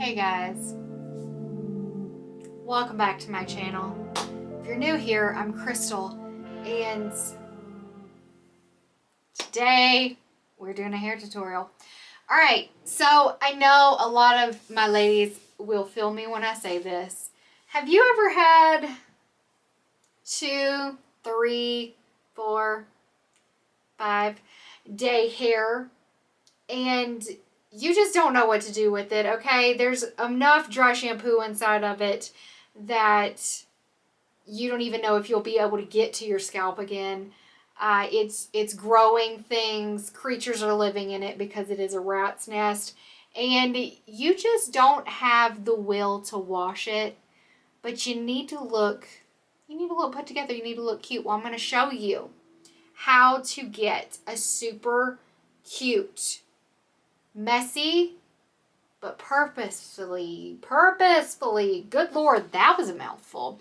Hey guys, welcome back to my channel. If you're new here, I'm Crystal, and today we're doing a hair tutorial. Alright, so I know a lot of my ladies will feel me when I say this. Have you ever had 2, 3, 4, 5 day hair and you just don't know what to do with it, okay? There's enough dry shampoo inside of it that you don't even know if you'll be able to get to your scalp again. It's growing things. Creatures are living in it because it is a rat's nest. And you just don't have the will to wash it. But you need to look put together. You need to look cute. Well, I'm going to show you how to get a super cute, messy, but purposefully, good Lord, that was a mouthful.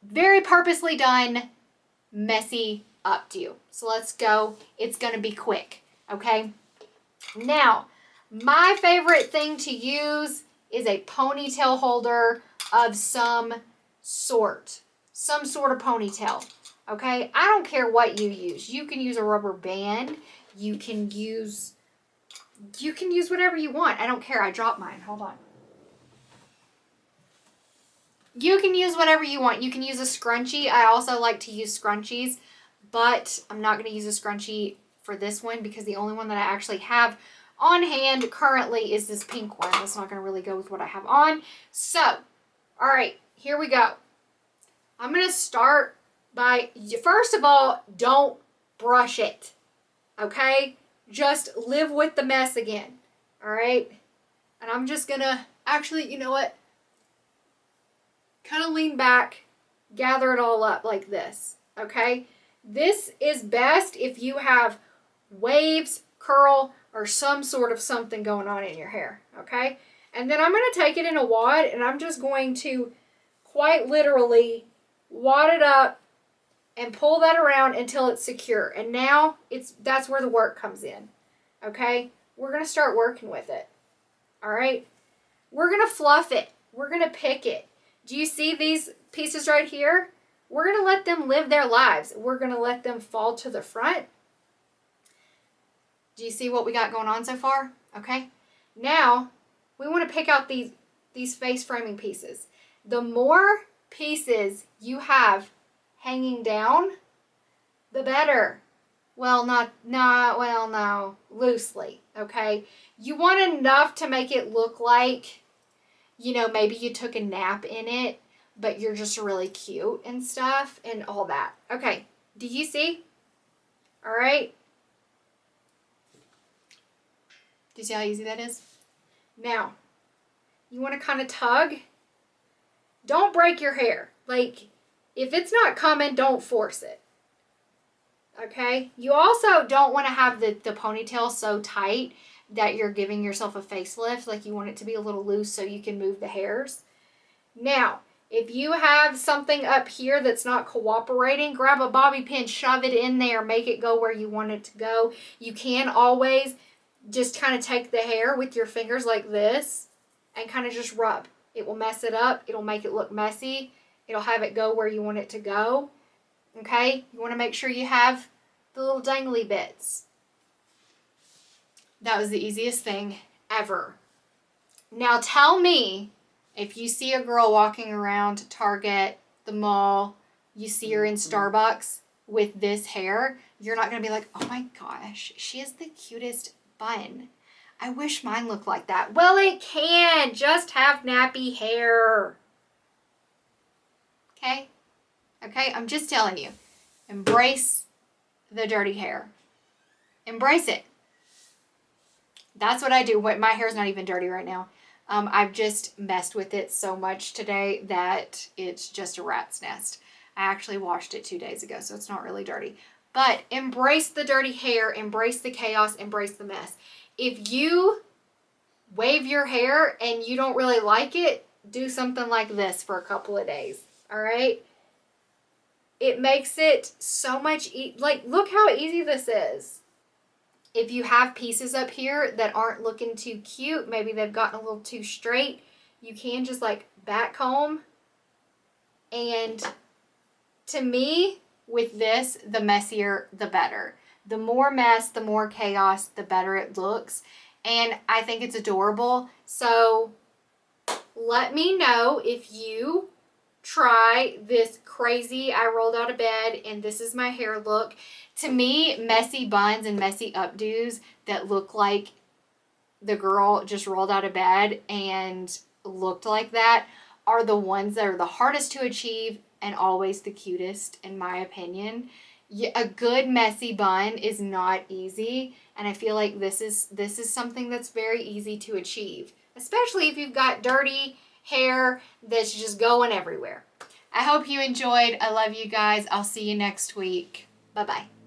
Very purposely done, messy updo. So let's go. It's going to be quick, okay? Now, my favorite thing to use is a ponytail holder of some sort of ponytail, okay? I don't care what you use. You can use a rubber band. You can use whatever you want. I don't care. I dropped mine. Hold on. You can use whatever you want. You can use a scrunchie. I also like to use scrunchies, but I'm not going to use a scrunchie for this one because the only one that I actually have on hand currently is this pink one. That's not going to really go with what I have on. So, all right, here we go. I'm going to start by, first of all, don't brush it, okay? Just live with the mess again, all right? And I'm just going to, actually, you know what? Kind of lean back, gather it all up like this, okay? This is best if you have waves, curl, or some sort of something going on in your hair, okay? And then I'm going to take it in a wad, and I'm just going to quite literally wad it up and pull that around until it's secure. And now that's where the work comes in, okay? We're going to start working with it, all right? We're going to fluff it. We're going to pick it. Do you see these pieces right here? We're going to let them live their lives. We're going to let them fall to the front. Do you see what we got going on so far? Okay. Now, we want to pick out these face framing pieces. The more pieces you have hanging down, the better. Well, no, loosely, okay? You want enough to make it look like, you know, maybe you took a nap in it, but you're just really cute and stuff and all that. Okay, do you see? All right. Do you see how easy that is? Now, you want to kind of tug. Don't break your hair. Like, if it's not coming, don't force it. Okay? You also don't want to have the ponytail so tight that you're giving yourself a facelift. Like, you want it to be a little loose so you can move the hairs. Now, if you have something up here that's not cooperating, grab a bobby pin, shove it in there, make it go where you want it to go. You can always just kind of take the hair with your fingers like this and kind of just rub. It will mess it up. It'll make it look messy. It'll have it go where you want it to go. Okay? You want to make sure you have the little dangly bits. That was the easiest thing ever. Now tell me, if you see a girl walking around Target, the mall, you see her in Starbucks with this hair, you're not going to be like, oh my gosh, she has the cutest bun. I wish mine looked like that. Well, it can. Just have nappy hair. Okay? Okay? I'm just telling you. Embrace the dirty hair. Embrace it. That's what I do. My hair's not even dirty right now. I've just messed with it so much today that it's just a rat's nest. I actually washed it 2 days ago, so it's not really dirty. But embrace the dirty hair, embrace the chaos, embrace the mess. If you wave your hair and you don't really like it, do something like this for a couple of days, all right? It makes it so much, like, look how easy this is. if you have pieces up here that aren't looking too cute, maybe they've gotten a little too straight, you can just like back comb. And to me, with this, the messier, the better. The more mess, the more chaos, the better it looks. And I think it's adorable. So let me know if you try this crazy, I rolled out of bed and this is my hair look. To me, messy buns and messy updos that look like the girl just rolled out of bed and looked like that are the ones that are the hardest to achieve and always the cutest, in my opinion. A good messy bun is not easy, and I feel like this is something that's very easy to achieve, especially if you've got dirty hair that's just going everywhere. I hope you enjoyed. I love you guys. I'll see you next week. Bye-bye.